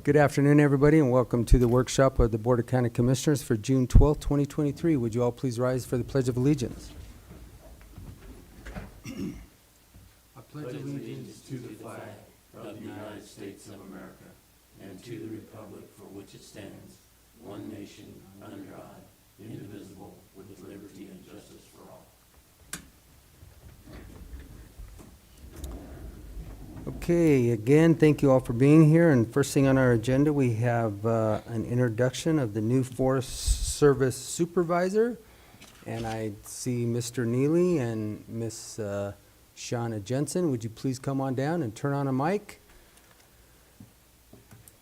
Good afternoon, everybody, and welcome to the workshop of the Board of County Commissioners for June 12th, 2023. Would you all please rise for the Pledge of Allegiance? I pledge allegiance to the flag of the United States of America and to the republic for which it stands, one nation, under God, indivisible, with liberty and justice for all. Okay, again, thank you all for being here. And first thing on our agenda, we have an introduction of the new Forest Service Supervisor. And I see Mr. Neely and Miss Shauna Jensen. Would you please come on down and turn on a mic?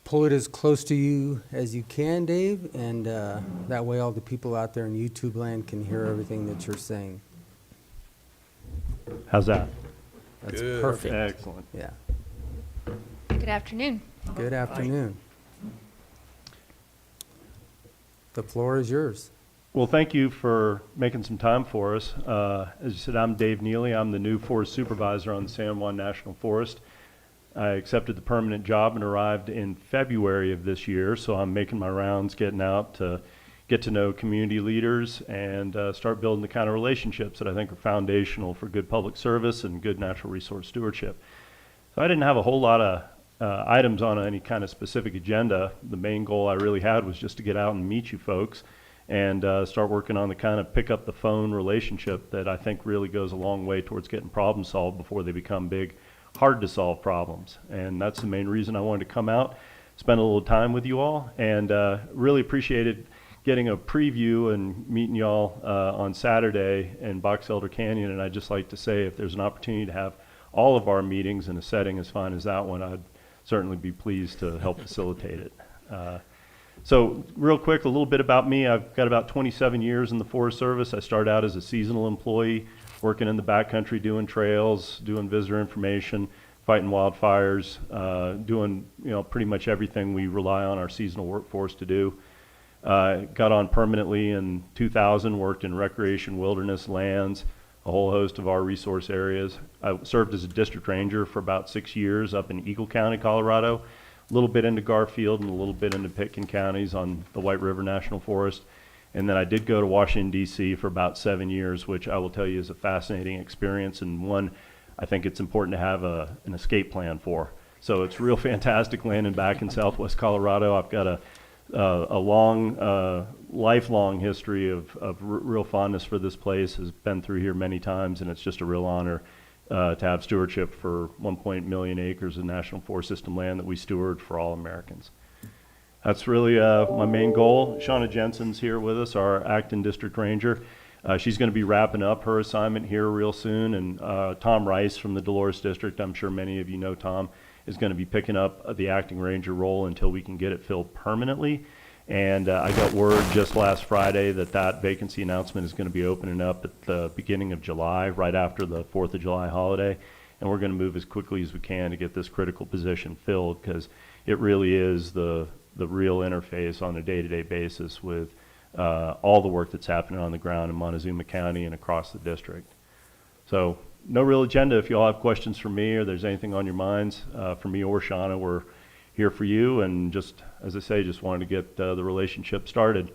Pull it as close to you as you can, Dave, and that way all the people out there in YouTube land can hear everything that you're saying. How's that? That's Good. perfect. Excellent. Yeah. Good afternoon. Good afternoon. The floor is yours. Well, thank you for making some time for us. As you said, I'm Dave Neely. I'm the new Forest Supervisor on the San Juan National Forest. I accepted the permanent job and arrived in February of this year, so I'm making my rounds, getting out to get to know community leaders and start building the kind of relationships that I think are foundational for good public service and good natural resource stewardship. So I didn't have a whole lot of items on any kind of specific agenda. The main goal I really had was just to get out and meet you folks and start working on the kind of pick up the phone relationship that I think really goes a long way towards getting problems solved before they become big, hard to solve problems. And that's the main reason I wanted to come out, spend a little time with you all, and really appreciated getting a preview and meeting y'all on Saturday in Box Elder Canyon. And I'd just like to say, if there's an opportunity to have all of our meetings in a setting as fine as that one, I'd certainly be pleased to help facilitate it. So real quick, a little bit about me. I've got about 27 years in the Forest Service. I started out as a seasonal employee, working in the backcountry, doing trails, doing visitor information, fighting wildfires, doing pretty much everything we rely on our seasonal workforce to do. Got on permanently in 2000, worked in recreation, wilderness, lands, a whole host of our resource areas. I served as a district ranger for about 6 years up in Eagle County, Colorado, a little bit into Garfield and a little bit into Pitkin counties on the White River National Forest. And then I did go to Washington, D.C. for about 7 years, which I will tell you is a fascinating experience, and one I think it's important to have an escape plan for. So it's real fantastic landing back in Southwest Colorado. I've got a long, lifelong history of real fondness for this place. Has been through here many times, and it's just a real honor to have stewardship for 1.1 million acres of National Forest System land that we steward for all Americans. That's really my main goal. Shauna Jensen's here with us, our acting district ranger. She's going to be wrapping up her assignment here real soon, and Tom Rice from the Dolores District, I'm sure many of you know Tom, is going to be picking up the acting ranger role until we can get it filled permanently. And I got word just last Friday that vacancy announcement is going to be opening up at the beginning of July, right after the 4th of July holiday. And we're going to move as quickly as we can to get this critical position filled, because it really is the real interface on a day-to-day basis with all the work that's happening on the ground in Montezuma County and across the district. So no real agenda. If you all have questions for me or there's anything on your minds for me or Shauna, we're here for you, and just, as I say, just wanted to get the relationship started.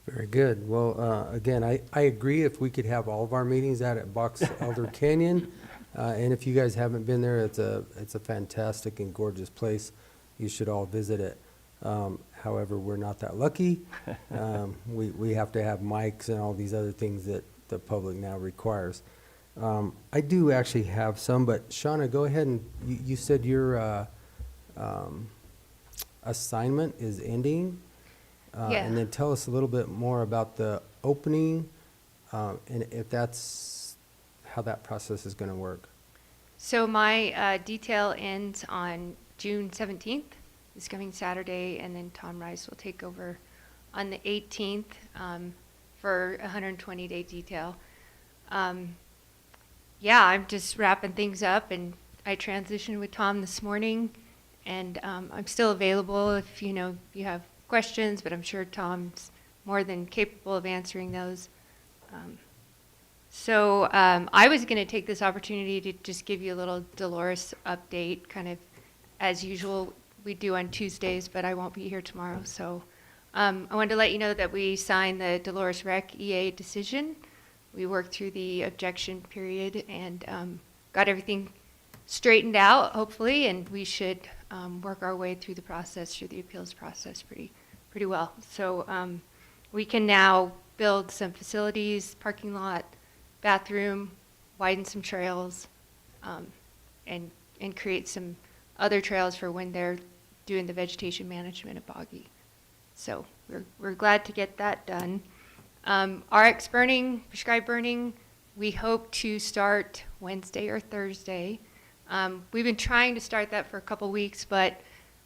Very good. Well, again, I agree. If we could have all of our meetings out at Box Elder Canyon, and if you guys haven't been there, it's a fantastic and gorgeous place. You should all visit it. However, we're not that lucky. We have to have mics and all these other things that the public now requires. I do actually have some, but Shauna, go ahead, and you said your assignment is ending. Yeah. And then tell us a little bit more about the opening, and if that's how that process is going to work. So my detail ends on June 17th, this coming Saturday, and then Tom Rice will take over on the 18th for a 120-day detail. Yeah, I'm just wrapping things up, and I transitioned with Tom this morning, and I'm still available if you have questions, but I'm sure Tom's more than capable of answering those. So I was going to take this opportunity to just give you a little Dolores update, kind of as usual. we do on Tuesdays, but I won't be here tomorrow. So I wanted to let you know that we signed the Dolores Rec EA decision. We worked through the objection period and got everything straightened out, hopefully, and we should work our way through the process, through the appeals process pretty well. So we can now build some facilities, parking lot, bathroom, widen some trails, and create some other trails for when they're doing the vegetation management at Bobbi. So we're glad to get that done. RX burning, prescribed burning, we hope to start Wednesday or Thursday. We've been trying to start that for a couple weeks, but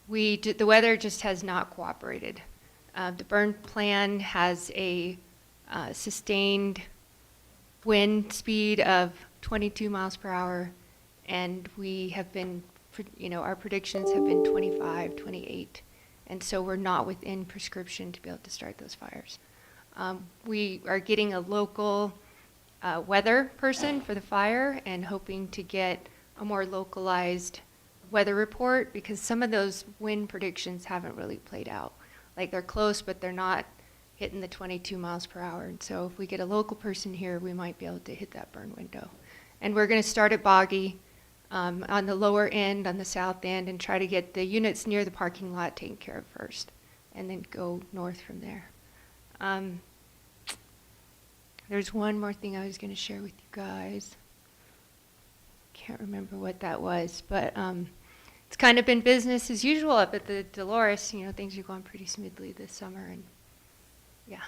the weather just has not cooperated. The burn plan has a sustained wind speed of 22 miles per hour, and we have been, our predictions have been 25, 28, and so we're not within prescription to be able to start those fires. We are getting a local weather person for the fire and hoping to get a more localized weather report, because some of those wind predictions haven't really played out. Like, they're close, but they're not hitting the 22 miles per hour. And so if we get a local person here, we might be able to hit that burn window. And we're going to start at Bobbi on the lower end, on the south end, and try to get the units near the parking lot taken care of first, and then go north from there. There's one more thing I was going to share with you guys. Can't remember what that was, but it's kind of been business as usual up at the Dolores. Things are going pretty smoothly this summer, and yeah,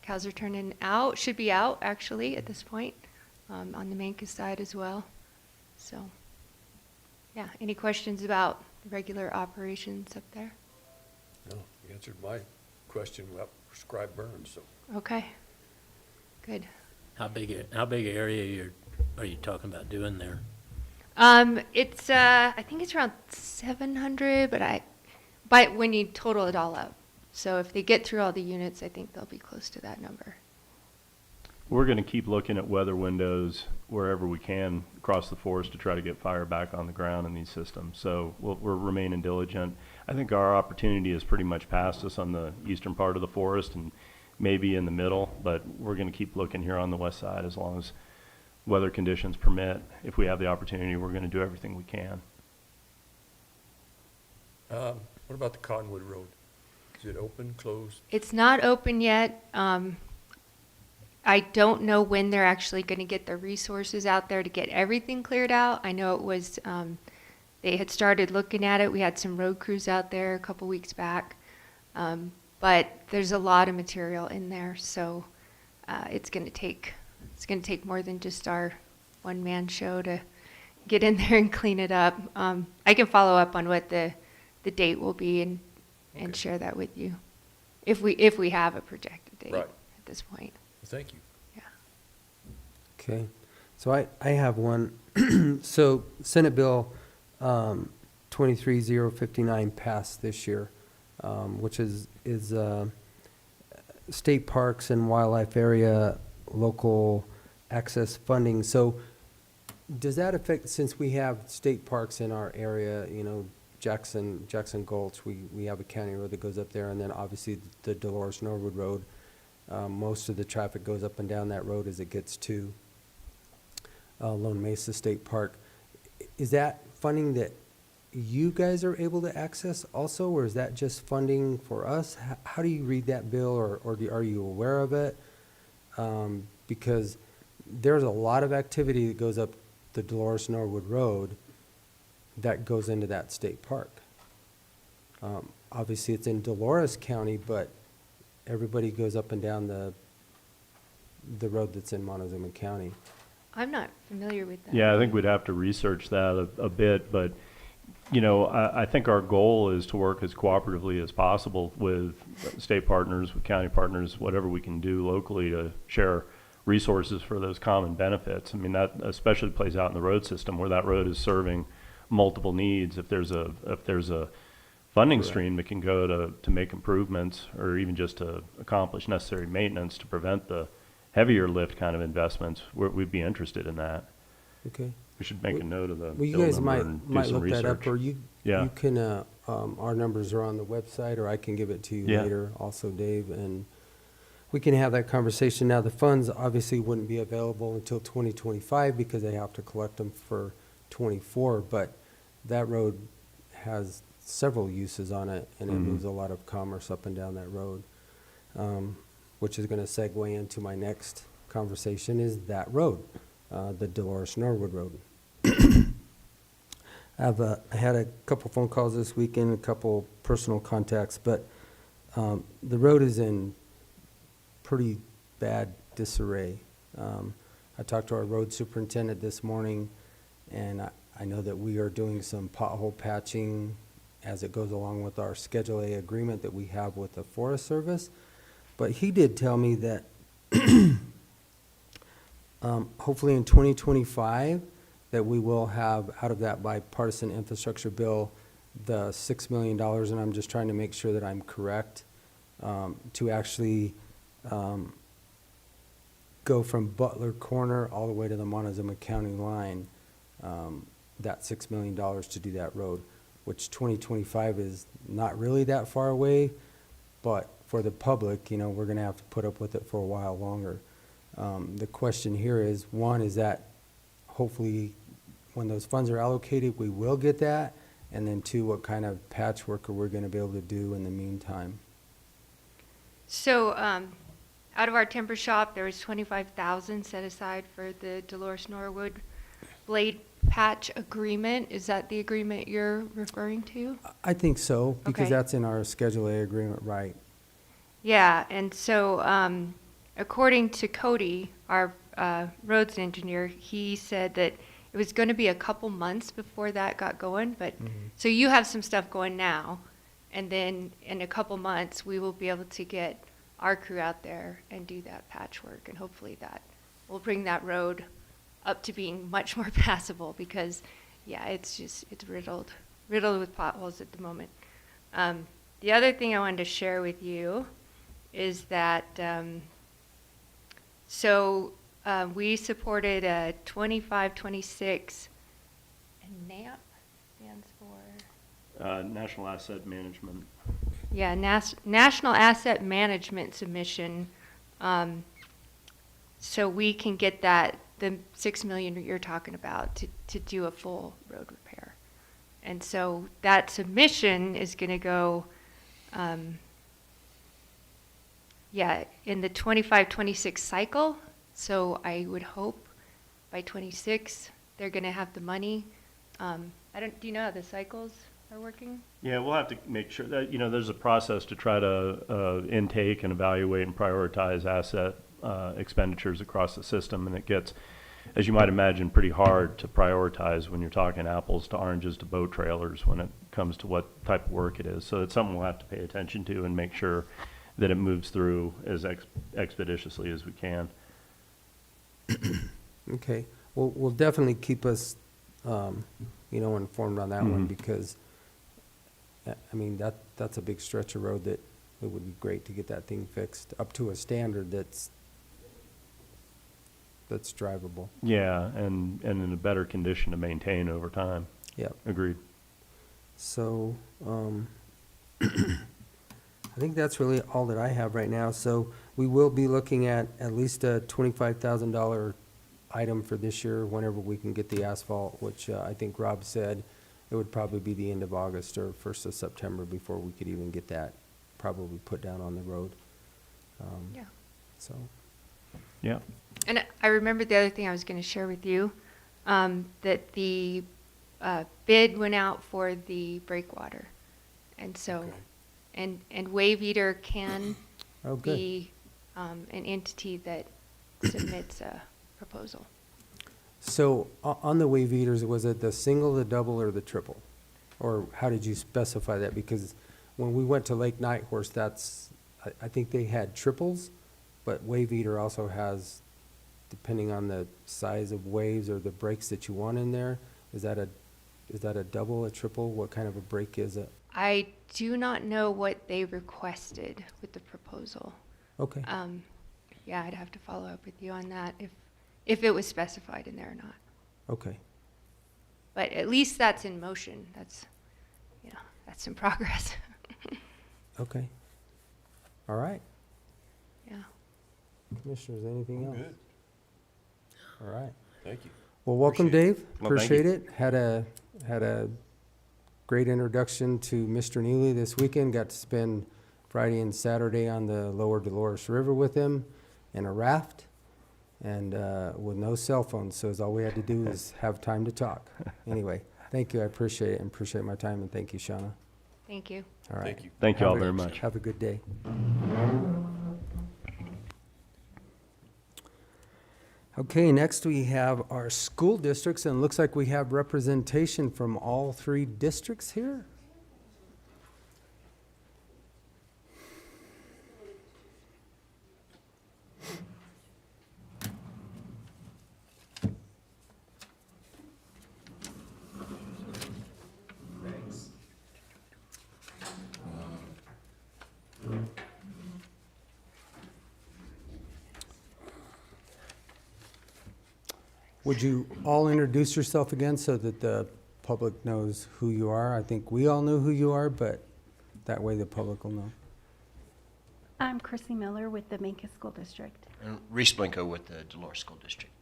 cows are turning out, should be out actually at this point, on the Mancos side as well. So yeah, any questions about the regular operations up there? No, you answered my question about prescribed burns, so. Okay, good. How big a area are you talking about doing there? It's I think it's around 700, but when you total it all up. So if they get through all the units, I think they'll be close to that number. We're going to keep looking at weather windows wherever we can across the forest to try to get fire back on the ground in these systems. So we're remaining diligent. I think our opportunity is pretty much past us on the eastern part of the forest and maybe in the middle, but we're going to keep looking here on the west side as long as weather conditions permit. If we have the opportunity, we're going to do everything we can. What about the Cottonwood Road? Is it open, closed? It's not open yet. I don't know when they're actually going to get the resources out there to get everything cleared out. I know it was, they had started looking at it. We had some road crews out there a couple weeks back. But there's a lot of material in there, so it's going to take more than just our one-man show to get in there and clean it up. I can follow up on what the date will be and Okay. share that with you, if we have a projected date Right. at this point. Thank you. Yeah. Okay, so I have one. So Senate Bill 23059 passed this year, which is state parks and wildlife area local access funding. So does that affect, since we have state parks in our area, Jackson Gulch, we have a county road that goes up there, and then obviously the Dolores Norwood Road. Most of the traffic goes up and down that road as it gets to Lone Mesa State Park. Is that funding that you guys are able to access also, or is that just funding for us? How do you read that bill, or are you aware of it? Because there's a lot of activity that goes up the Dolores Norwood Road that goes into that state park. Obviously, it's in Dolores County, but everybody goes up and down the road that's in Montezuma County. I'm not familiar with that. Yeah, I think we'd have to research that a bit, but I think our goal is to work as cooperatively as possible with state partners, with county partners, whatever we can do locally to share resources for those common benefits. I mean, that especially plays out in the road system where that road is serving multiple needs. If there's a funding Correct. stream that can go to make improvements or even just to accomplish necessary maintenance to prevent the heavier lift kind of investments, we'd be interested in that. Okay. We should make a note of the Well, you bill guys number might and do look some that up, research. or you Yeah. can our numbers are on the website, or I can give it to you Yeah. later also, Dave, and we can have that conversation. Now, the funds obviously wouldn't be available until 2025 because they have to collect them for '24, but that road has several uses on it, and it Mhm. moves a lot of commerce up and down that road, which is going to segue into my next conversation, is that road, the Dolores Norwood Road. I had a couple phone calls this weekend, a couple personal contacts, but the road is in pretty bad disarray. I talked to our road superintendent this morning, and I know that we are doing some pothole patching as it goes along with our Schedule A agreement that we have with the Forest Service. But he did tell me that hopefully in 2025, that we will have, out of that bipartisan infrastructure bill, the $6 million, and I'm just trying to make sure that I'm correct, to actually go from Butler Corner all the way to the Montezuma County line, that $6 million to do that road, which 2025 is not really that far away, but for the public, you know, we're gonna have to put up with it for a while longer. The question here is, one, is that hopefully when those funds are allocated, we will get that, and then two, what kind of patchwork are we gonna be able to do in the meantime? So, out of our timber shop, there was 25,000 set aside for the Dolores Norwood blade patch agreement. Is that the agreement you're referring to? I think so, because Okay. that's in our Schedule A agreement, right? Yeah, and so, according to Cody, our roads engineer, he said that it was going to be a couple months before that got going, but, so you have some stuff going now, and then in a couple months, we will be able to get our crew out there and do that patchwork, and hopefully that will bring that road up to being much more passable, because, yeah, it's riddled with potholes at the moment. The other thing I wanted to share with you is that, we supported a 25-26, and NAP stands for? National Asset Management. Yeah, National Asset Management submission, so we can get that, the $6 million you're talking about, to do a full road repair. And so that submission is gonna go, in the 25-26 cycle. So I would hope by 26, they're gonna have the money. Do you know how the cycles are working? Yeah, we'll have to make sure that, you know, there's a process to try to intake and evaluate and prioritize asset expenditures across the system, and it gets, as you might imagine, pretty hard to prioritize when you're talking apples to oranges to boat trailers when it comes to what type of work it is. So it's something we'll have to pay attention to and make sure that it moves through as expeditiously as we can. Okay, well, we'll definitely keep us, informed on that one, Mhm. because, I mean, that's a big stretch of road that it would be great to get that thing fixed up to a standard that's drivable. Yeah, and in a better condition to maintain over time. Yep. Agreed. So, I think that's really all that I have right now. So we will be looking at least a $25,000 item for this year whenever we can get the asphalt, which I think Rob said it would probably be the end of August or 1st of September before we could even get that probably put down on the road. Yeah. So, Yeah. And I remember the other thing I was going to share with you, that the bid went out for the breakwater. And so, Okay. and Wave Eater can oh, good. be an entity that submits a proposal. So on the wave eaters, was it the single, the double, or the triple? Or how did you specify that? Because when we went to Lake Nighthorse, I think they had triples, but wave eater also has, depending on the size of waves or the brakes that you want in there, is that a double, a triple? What kind of a brake is it? I do not know what they requested with the proposal. Okay, Yeah, I'd have to follow up with you on that if it was specified in there or not. okay. But at least that's in motion. That's, yeah. that's in progress. Okay. All right. Yeah. Commissioners, anything else? Good, All right. thank you. Well, welcome, Appreciate Dave. Well, thank Appreciate it. Had a great introduction to Mr. Neely this weekend. Got to spend Friday and Saturday on the lower Dolores River with him in a raft and with no cell phones. So all we had to do was have time to talk. Anyway, thank you. I appreciate it and appreciate my time. And thank you, Shauna. Thank you. All right. Thank you. Thank you all Have a- very much. Have a good day. Okay, next we have our school districts, and it looks like we have representation from all three districts here. Would you all introduce yourself again so that the public knows who you are? I think we all know who you are, but that way the public will know. I'm Chrissy Miller with the Mancos School District. And Reese Blanco with the Dolores School District.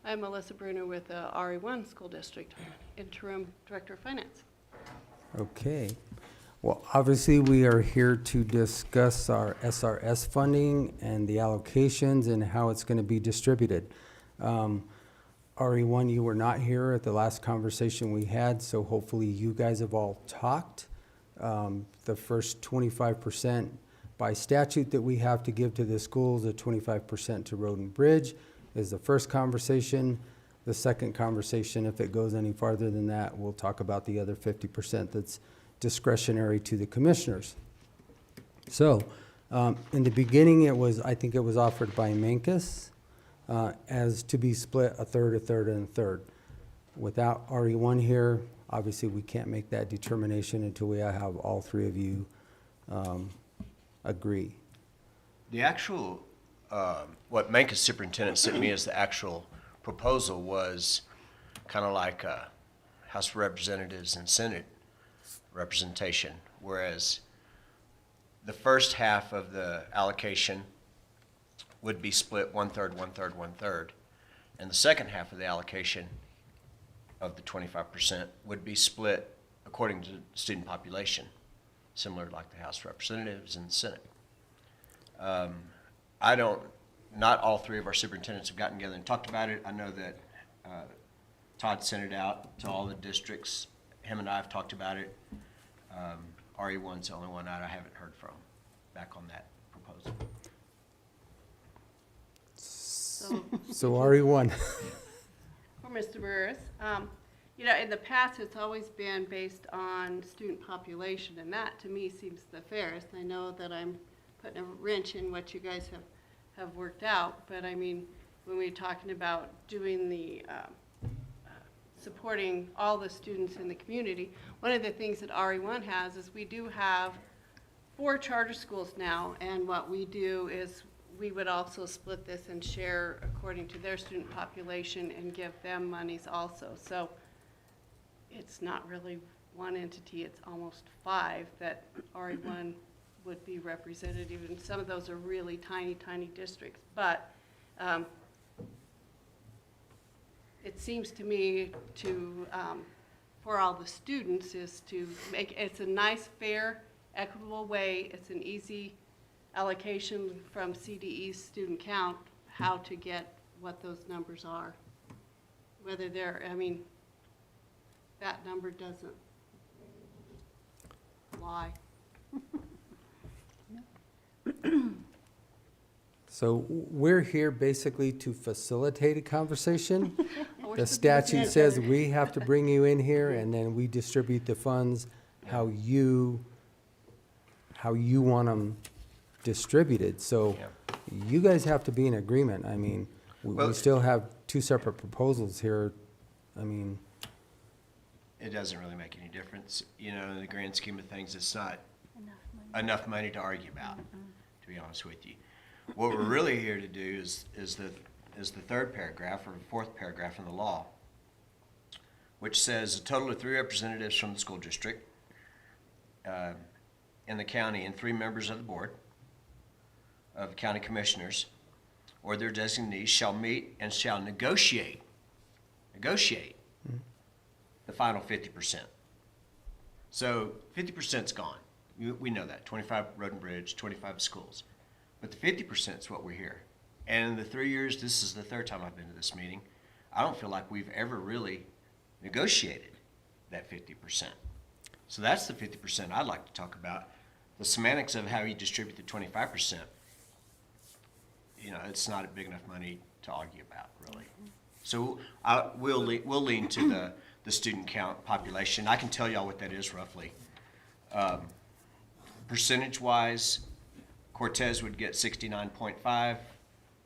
I'm Melissa Bruner with the RE1 School District, Interim Director of Finance. Okay. Well, obviously, we are here to discuss our SRS funding and the allocations and how it's going to be distributed. RE1, you were not here at the last conversation we had, so hopefully you guys have all talked. The first 25% by statute that we have to give to the schools, the 25% to Road and Bridge is the first conversation. The second conversation, if it goes any farther than that, we'll talk about the other 50% that's discretionary to the commissioners. So, in the beginning, I think it was offered by Mancos as to be split a third, and a third. Without RE1 here, obviously we can't make that determination until we have all three of you agree. The actual, what Mancos superintendent sent me as the actual proposal was kind of like House of Representatives and Senate representation, whereas the first half of the allocation would be split 1/3, 1/3, 1/3, and the second half of the allocation of the 25% would be split according to student population, similar like the House of Representatives and the Senate. Not all three of our superintendents have gotten together and talked about it. I know that Todd sent it out to all the districts. Him and I have talked about it. RE1's the only one I haven't heard from back on that proposal. So RE1. For Mr. Burris, you know, in the past, it's always been based on student population, and that, to me, seems the fairest. I know that I'm putting a wrench in what you guys have worked out, but I mean, when we're talking about doing the, supporting all the students in the community, one of the things that RE1 has is we do have 4 charter schools now, and what we do is we would also split this and share according to their student population and give them monies also. So it's not really one entity, it's almost 5 that RE1 would be representative, and some of those are really tiny, tiny districts. But it seems to me to, for all the students, is to make, it's a nice, fair, equitable way, it's an easy allocation from CDE's student count, how to get what those numbers are. Whether they're, I mean, that number doesn't lie. So we're here basically to facilitate a conversation. We're The supposed to statute do says that. we have to bring you in here, and then we distribute the funds how you want them distributed. So Yeah. you guys have to be in agreement. I mean, we Well- still have 2 separate proposals here. I mean, It doesn't really make any difference. You know, in the grand scheme of things, it's not Enough money. enough money to argue about, to be honest with you. What we're really here to do is the third paragraph or the fourth paragraph in the law, which says a total of 3 representatives from the school district in the county and 3 members of the board of county commissioners or their designees shall meet and shall negotiate the final 50%. So 50%'s gone. We know that, 25 road and bridge, 25 schools. But the 50% is what we're here. And in the 3 years, this is the 3rd time I've been to this meeting, I don't feel like we've ever really negotiated that 50%. So that's the 50% I'd like to talk about. The semantics of how you distribute the 25%, it's not a big enough money to argue about, really. So we'll lean to the student count population. I can tell y'all what that is roughly. Percentage-wise, Cortez would get 69.5,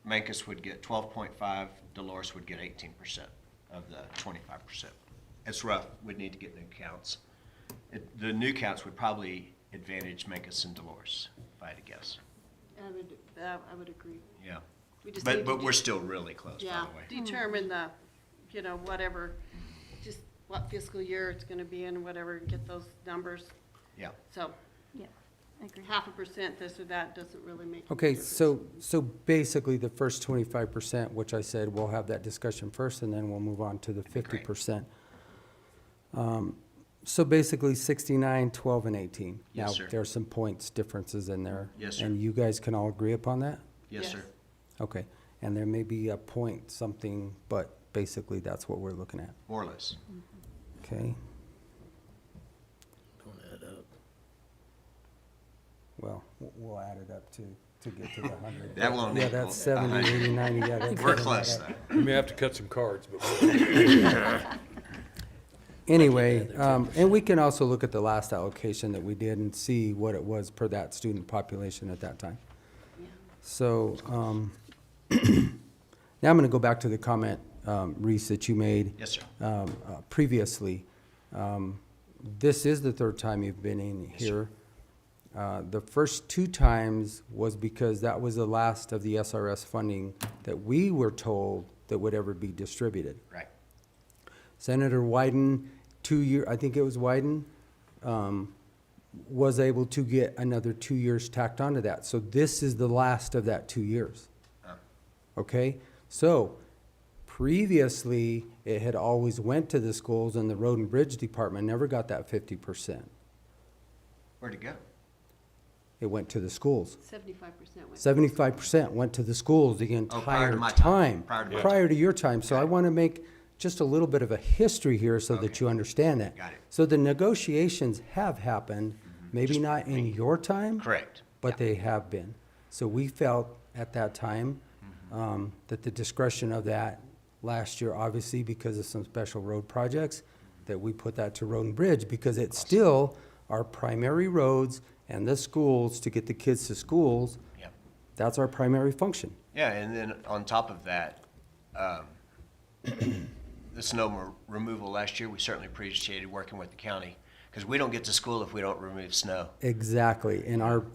Mancos would get 12.5, Dolores would get 18% of the 25%. It's rough. We'd need to get new counts. The new counts would probably advantage Mancos and Dolores, if I had to guess. I would agree. Yeah. We just need to But we're still really close, by the way. determine the, whatever, just what fiscal year it's gonna be in, whatever, get those numbers. Yeah. So Yeah, I agree. 0.5% this or that doesn't really make. a Okay, difference. so basically the first 25%, which I said we'll have that discussion first and then we'll move on to the That'd be great. 50%. So basically 69, 12, and 18. Yes, Now, sir. there are some points differences in there. Yes, sir. And you guys can all agree upon that? Yes, sir. Okay, and there may be a point something, but basically that's what we're looking at, More or less. okay? Don't add up. Well, we'll add it up to get to the 100. That won't Yeah, equal that's 70, 100. 80, 90, yeah. that's We're better than close, that. though. We may have to cut some cards, but Anyway, and we can also look at the last allocation that we did and see what it was per that student population at that time. So, now I'm gonna go back to the comment, Reese, that you made. Yes, sir. Previously. This is the 3rd time you've been in Yes, sir. here. The first 2 times was because that was the last of the SRS funding that we were told that would ever be distributed. Right. Senator Wyden, I think it was Wyden, was able to get another 2 years tacked onto that. So this is the last of that 2 years. Okay? So previously, it had always went to the schools and the road and bridge department never got that 50%. Where'd it go? It went to the schools. 75% went. 75% went to the schools the prior entire to my time. time. Prior to your time. So I Got it. want to make just a little bit of a history here so that Okay. you understand that. Got it. So the negotiations have happened, maybe not in your time. Correct. But Yeah. they have been. So we felt at that time that the discretion of that last year, obviously because of some special road projects, that we put that to road and bridge because it's still our primary roads and the schools to get the kids to schools. Yeah. That's our primary function. Yeah, and then on top of that, the snow removal last year, we certainly appreciated working with the county because we don't get to school if we don't remove snow, Exactly. And our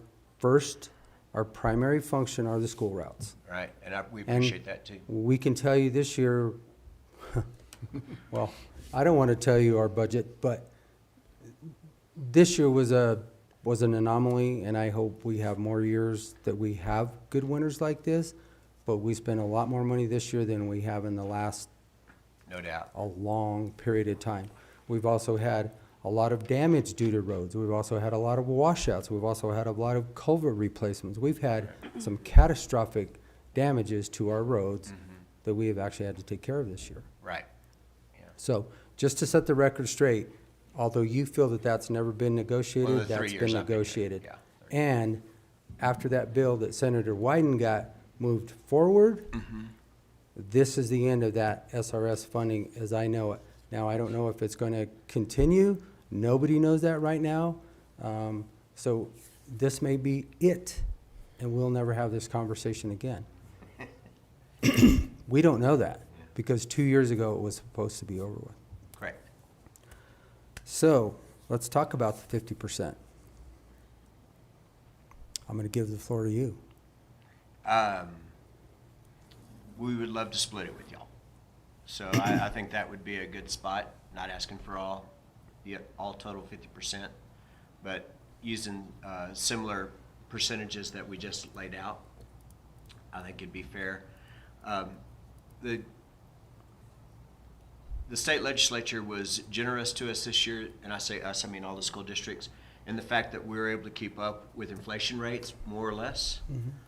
primary function are the school routes. right? And we And appreciate that too. we can tell you this year, well, I don't want to tell you our budget, but this year was an anomaly, and I hope we have more years that we have good winters like this. But we spent a lot more money this year than we have in the last No doubt. a long period of time. We've also had a lot of damage due to roads. We've also had a lot of washouts. We've also had a lot of culvert replacements. We've had some catastrophic damages to our roads that we have actually had to take care of this year. Right. So just to set the record straight, although you feel that that's never been Well, negotiated, the 3 that's years been I've been here, negotiated. yeah. And after that bill that Senator Wyden got moved forward, this is the end of that SRS funding as I know it. Now, I don't know if it's going to continue. Nobody knows that right now. So this may be it, and we'll never have this conversation again. We don't know that, because 2 years ago it was supposed to be over with. Correct. So, let's talk about the 50%. I'm going to give the floor to you. We would love to split it with y'all. So I think that would be a good spot, not asking for all total 50%. but using similar percentages that we just laid out, I think it'd be fair. The state legislature was generous to us this year, and I say us, I mean all the school districts, in the fact that we were able to keep up with inflation rates, more or less.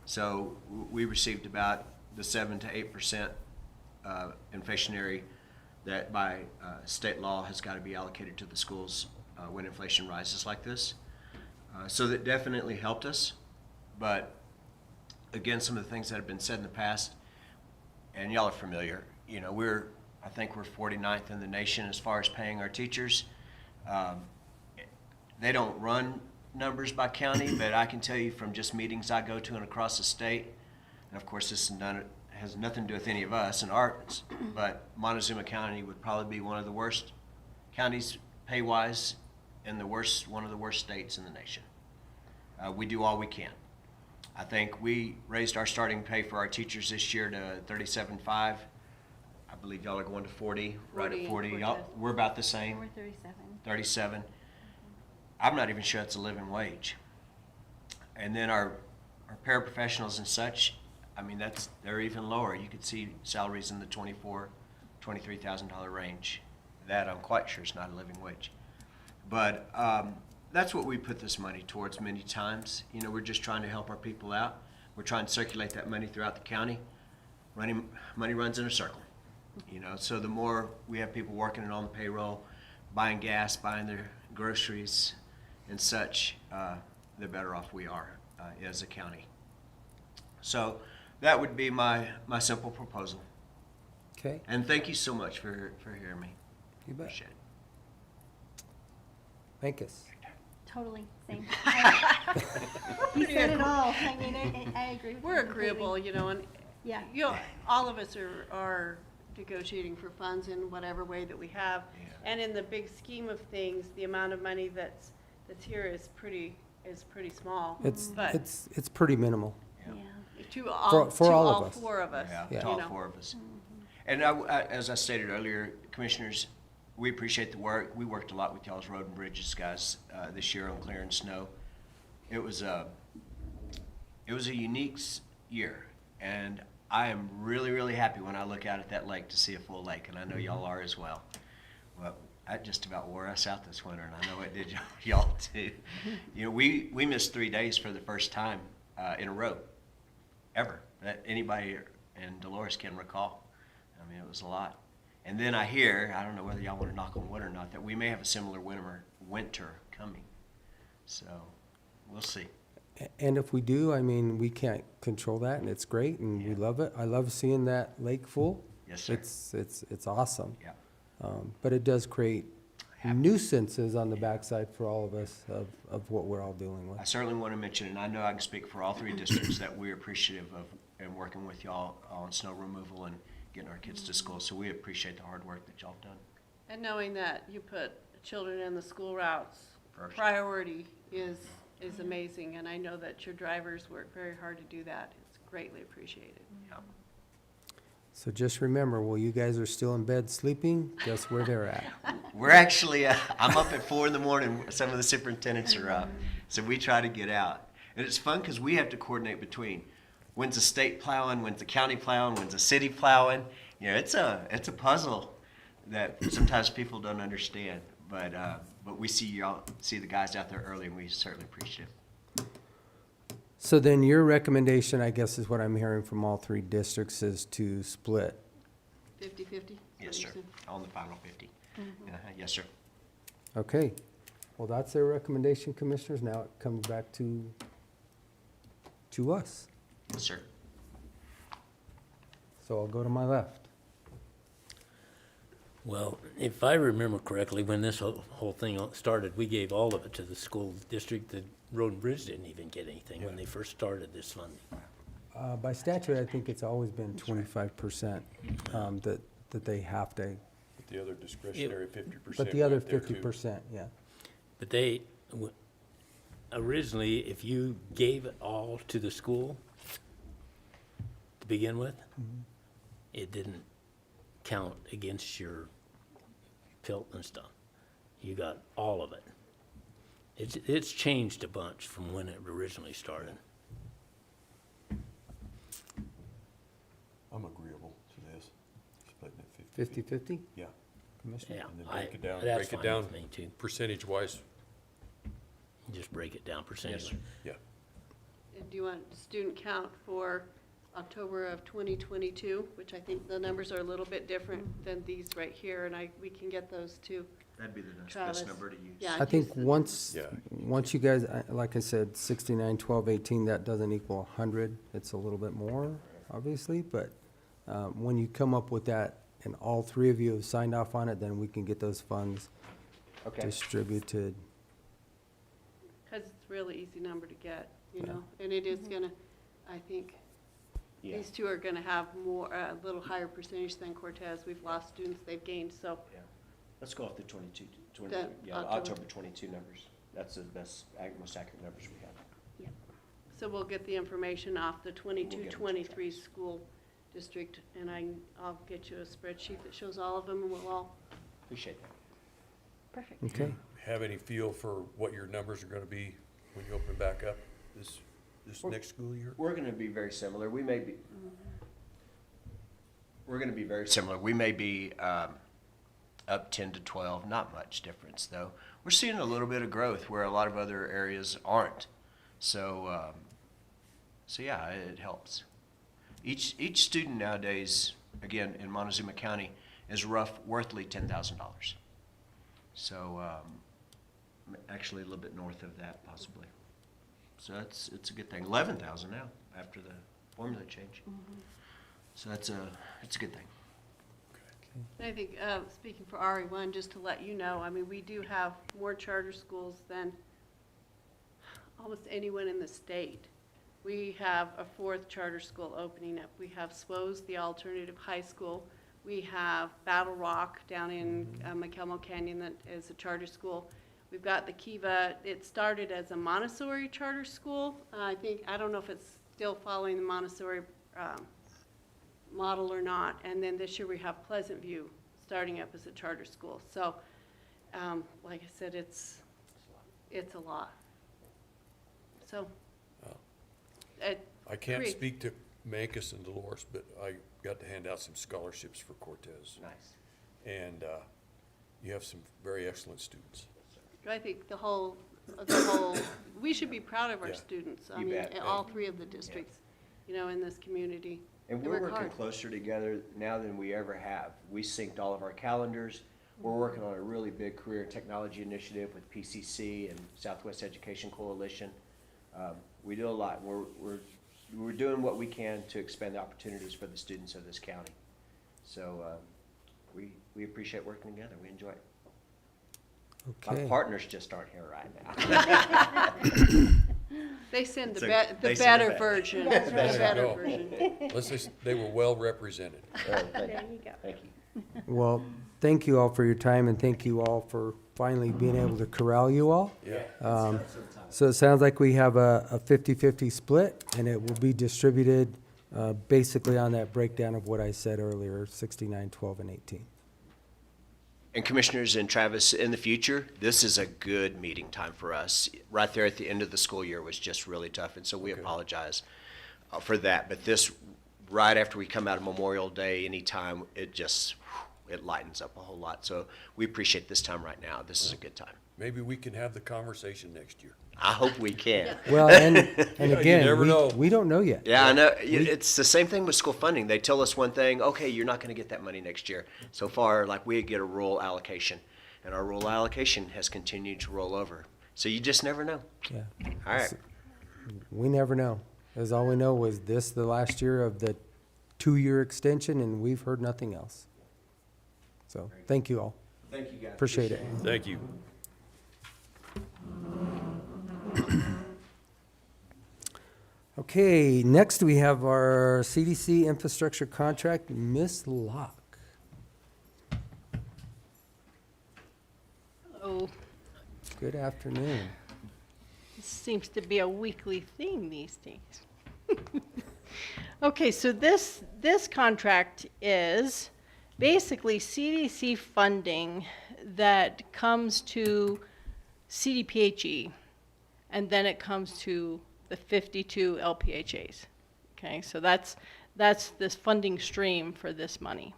So we received about the 7 to 8% inflationary that by state law has got to be allocated to the schools when inflation rises like this. So that definitely helped us. But again, some of the things that have been said in the past, and y'all are familiar, you know, I think we're 49th in the nation as far as paying our teachers. They don't run numbers by county, but I can tell you from just meetings I go to and across the state, and of course this has nothing to do with any of us and ours, but Montezuma County would probably be one of the worst counties pay-wise and one of the worst states in the nation. We do all we can. I think we raised our starting pay for our teachers this year to $37.5. I believe y'all are going to 40, right at 40. Y'all, we're about the same. We're 37. 37. I'm not even sure it's a living wage. And then our paraprofessionals and such, I mean, they're even lower. You could see salaries in the $23,000 range. That I'm quite sure is not a living wage. But that's what we put this money towards many times. You know, we're just trying to help our people out. We're trying to circulate that money throughout the county. Money runs in a circle. You know, so the more we have people working it on the payroll, buying gas, buying their groceries and such, the better off we are as a county. So that would be my simple proposal. Okay, And thank you so much for hearing me. you bet. Appreciate it. Totally, Mancos. same. You said it all. I mean, I agree with you We're completely. agreeable, you know, and, Yeah. you know, all of us are negotiating for funds in whatever way that we have. Yeah. And in the big scheme of things, the amount of money that's here is pretty small. It's But pretty minimal. Yeah. to all for all of us. four of us, Yeah, Yeah. to you all know. four of us. And as I stated earlier, commissioners, we appreciate the work. We worked a lot with y'all's road and bridges guys this year on clearing snow. It was a unique year, and I am really, really happy when I look out at that lake to see a full lake, and I know y'all are as well. Well, that just about wore us out this winter, and I know it did y'all too. You know, we missed 3 days for the first time in a row, ever, that anybody in Dolores can recall. I mean, it was a lot. And then I hear, I don't know whether y'all want to knock on wood or not, that we may have a similar winter coming. So, we'll see. And if we do, I mean, we can't control that, and it's great, and we Yeah. love it. I love seeing that lake full. Yes, sir. It's awesome. Yeah. But it does create nuisances on the backside for all of us of what we're all dealing with. I certainly want to mention, and I know I can speak for all three districts, that we're appreciative of and working with y'all on snow removal and getting our kids to school. So we appreciate the hard work that y'all have done. And knowing that you put children in the school routes First. priority is amazing, and I know that your drivers work very hard to do that. It's greatly appreciated. Yeah. So just remember, while you guys are still in bed sleeping, guess where they're at? We're actually, I'm up at 4 a.m. Some of the superintendents are up. So we try to get out. And it's fun because we have to coordinate between when's the state plowing, when's the county plowing, when's the city plowing. You know, it's a puzzle that sometimes people don't understand. But we see the guys out there early, and we certainly appreciate it. So then your recommendation, I guess, is what I'm hearing from all three districts, is to split. 50/50? Yes, sir. On the final 50. Yes, sir. Okay. Well, that's their recommendation, commissioners. Now it comes back to us. Yes, sir. So I'll go to my left. Well, if I remember correctly, when this whole thing started, we gave all of it to the school district. The road and bridge didn't even get anything when they first started this funding. By statute, I think it's always been 25% that they have to, But the other discretionary 50%. but the other right there, too. 50%, yeah. But originally, if you gave it all to the school to begin with, it didn't count against your PILT and stuff. You got all of it. It's changed a bunch from when it originally started. I'm agreeable to this, splitting it 50/50. 50/50? Yeah, Commissioner? Yeah, and then I, break it down, that's break it fine down with me too. percentage-wise, Just break it down percentage. yeah. And do you want student count for October of 2022, which I think the numbers are a little bit different than these right here, and we can get those too. That'd be the next Travis. best number to use. Yeah. I think use the- once, Yeah. once you guys, like I said, 69, 12, 18, that doesn't equal 100. It's a little bit more, obviously, but when you come up with that and all three of you have signed off on it, then we can get those funds Okay. distributed. Because it's a really easy number to get, you Yeah. know, and it is gonna, I think, Yeah. these two are gonna have more, a little higher percentage than Cortez. We've lost students, they've gained, so Yeah. Let's go off the 22, The yeah, October. October 22 numbers. That's the best, most accurate numbers we have. So we'll get the information off the We'll 22, get it to 23 school district, and I'll get you a spreadsheet that shows all of them, and we'll all. Appreciate that. Perfect. Okay. Have any feel for what your numbers are gonna be when you open back up this Well- next school year? We're gonna be very similar. We may be, we're gonna be very similar. We may be up 10 to 12, not much difference though. We're seeing a little bit of growth where a lot of other areas aren't. So, so yeah, it helps. Each student nowadays, again, in Montezuma County, is roughly $10,000. So, actually a little bit north of that possibly. So it's a good thing. 11,000 now after the formula change. So it's a good thing. And I think, speaking for RE1, just to let you know, I mean, we do have more charter schools than almost anyone in the state. We have a fourth charter school opening up. We have SWOS, the alternative high school. We have Battle Rock down in McElmo Canyon that is a charter school. We've got the Kiva. It started as a Montessori charter school. I don't know if it's still following the Montessori model or not. And then this year we have Pleasant View starting up as a charter school. So, like I said, it's a lot. So, Wow. I can't Great. speak to Mancos and Dolores, but I got to hand out some scholarships for Cortez. Nice. And you have some very excellent students. I think the whole, we should be proud of our Yeah. students. I You mean, bet. all three of the districts, you know, in this community. And They we're work working hard. closer together now than we ever have. We synced all of our calendars. We're working on a really big career and technology initiative with PCC and Southwest Education Coalition. We do a lot. We're doing what we can to expand the opportunities for the students of this county. So we appreciate working together. We enjoy it. My Okay. partners just aren't here right now. They send the So the they send better the be- version, the That's right. There you better go. version. Let's say they were well represented. There you go. Thank you. Well, thank you all for your time, and thank you all for finally being able to corral you all. Yeah. So it sounds like we have a 50/50 split, and it will be distributed basically on that breakdown of what I said earlier, 69, 12, and 18. And Commissioners and Travis, in the future, this is a good meeting time for us. Right there at the end of the school year was just really tough, and so we Okay. apologize for that. But this, right after we come out of Memorial Day, anytime, it lightens up a whole lot. So we appreciate this time right now. This is a good time. Maybe we can have the conversation next year. I hope we can. Well, and You again, never know. we don't know yet. Yeah, I know. It's the same thing with school funding. They tell us one thing, okay, you're not going to get that money next year. So far, like, we get a rural allocation, and our rural allocation has continued to roll over. So you just never know. Yeah. All right. We never know. As all we know was this, the last year of the 2-year extension, and we've heard nothing else. So, thank you all. Thank you, guys. Appreciate it. Thank you. Okay, next we have our CDC infrastructure contract, Miss Locke. Oh, Good afternoon. this seems to be a weekly thing these days. Okay, so this contract is basically CDC funding that comes to CDPHE, and then it comes to the 52 LPHAs. Okay, so that's this funding stream for this money.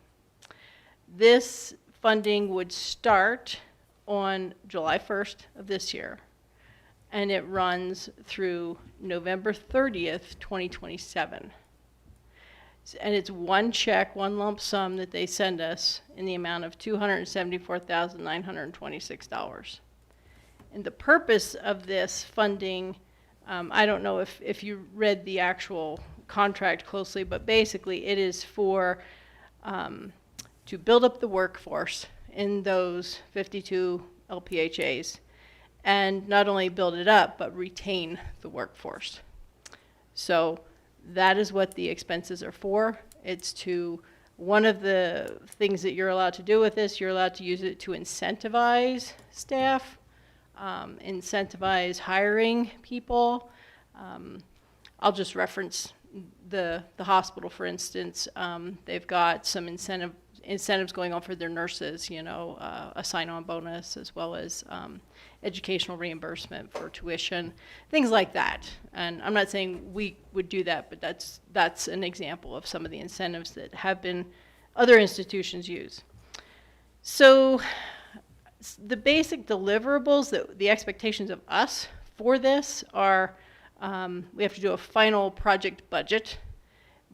This funding would start on July 1st of this year, and it runs through November 30th, 2027. And it's one check, one lump sum that they send us in the amount of $274,926. And the purpose of this funding, I don't know if you read the actual contract closely, but basically it is for to build up the workforce in those 52 LPHAs, and not only build it up, but retain the workforce. So that is what the expenses are for. It's to, one of the things that you're allowed to do with this, you're allowed to use it to incentivize staff, incentivize hiring people. I'll just reference the hospital, for instance. They've got some incentives going on for their nurses, you know, a sign-on bonus, as well as educational reimbursement for tuition, things like that. And I'm not saying we would do that, but that's an example of some of the incentives that have been other institutions use. So the basic deliverables, the expectations of us for this are, we have to do a final project budget.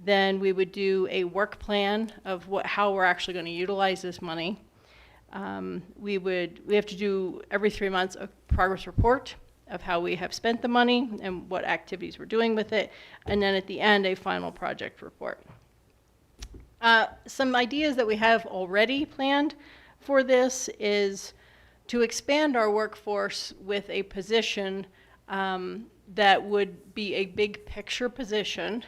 Then we would do a work plan of how we're actually going to utilize this money. We have to do every 3 months a progress report of how we have spent the money and what activities we're doing with it, and then at the end a final project report. Some ideas that we have already planned for this is to expand our workforce with a position that would be a big picture position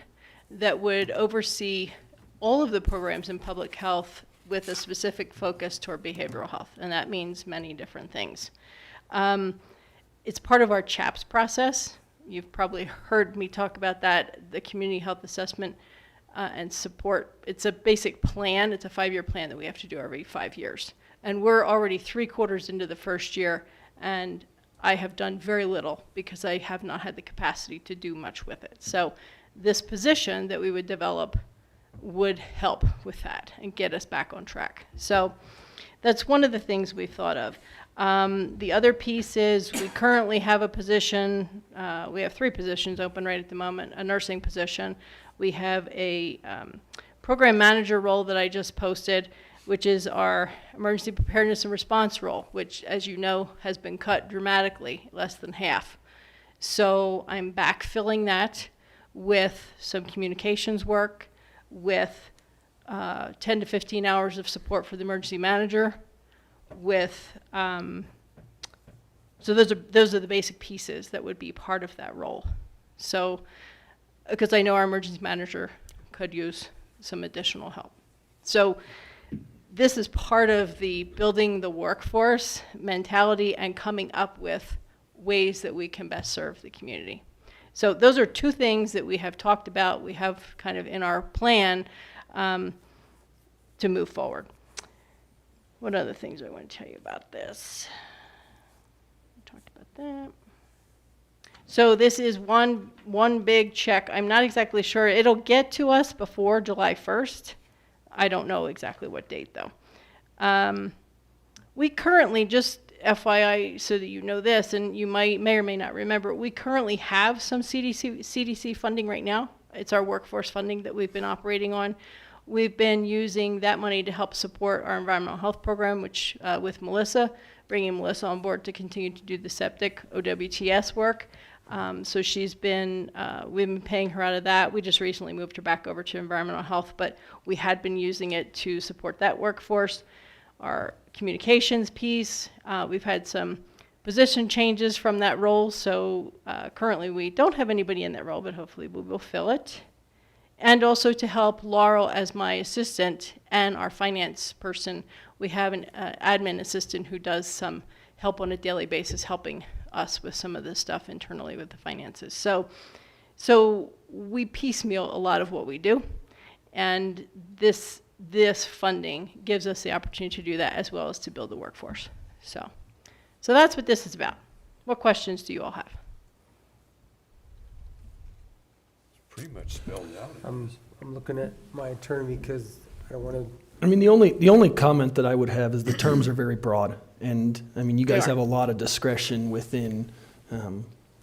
that would oversee all of the programs in public health with a specific focus toward behavioral health, and that means many different things. It's part of our CHAPS process. You've probably heard me talk about that, the community health assessment and support. It's a basic plan. It's a 5-year plan that we have to do every 5 years. And we're already 3/4 into the first year, and I have done very little because I have not had the capacity to do much with it. So this position that we would develop would help with that and get us back on track. So that's one of the things we've thought of. The other piece is we currently have a position, we have 3 positions open right at the moment, a nursing position. We have a program manager role that I just posted, which is our emergency preparedness and response role, which, as you know, has been cut dramatically, less than half. So I'm backfilling that with some communications work, with 10 to 15 hours of support for the emergency manager, with, so those are the basic pieces that would be part of that role. So, because I know our emergency manager could use some additional help. So this is part of the building the workforce mentality and coming up with ways that we can best serve the community. So those are 2 things that we have talked about, we have kind of in our plan to move forward. What other things do I want to tell you about this? We talked about that. So this is one big check. I'm not exactly sure. It'll get to us before July 1st. I don't know exactly what date though. We currently, just FYI, so that you know this, and you may or may not remember, we currently have some CDC funding right now. It's our workforce funding that we've been operating on. We've been using that money to help support our environmental health program, which with Melissa, bringing Melissa on board to continue to do the septic OWTS work. So she's been, we've been paying her out of that. We just recently moved her back over to environmental health, but we had been using it to support that workforce. Our communications piece, we've had some position changes from that role, so currently we don't have anybody in that role, but hopefully we will fill it. And also to help Laurel as my assistant and our finance person, we have an admin assistant who does some help on a daily basis, helping us with some of this stuff internally with the finances. So we piecemeal a lot of what we do, and this funding gives us the opportunity to do that as well as to build the workforce. So that's what this is about. what questions do you all have? Pretty much spelled out. I'm looking at my attorney because I don't want to, I mean, the only comment that I would have is the terms are very broad. And, I mean, you guys They are. have a lot of discretion within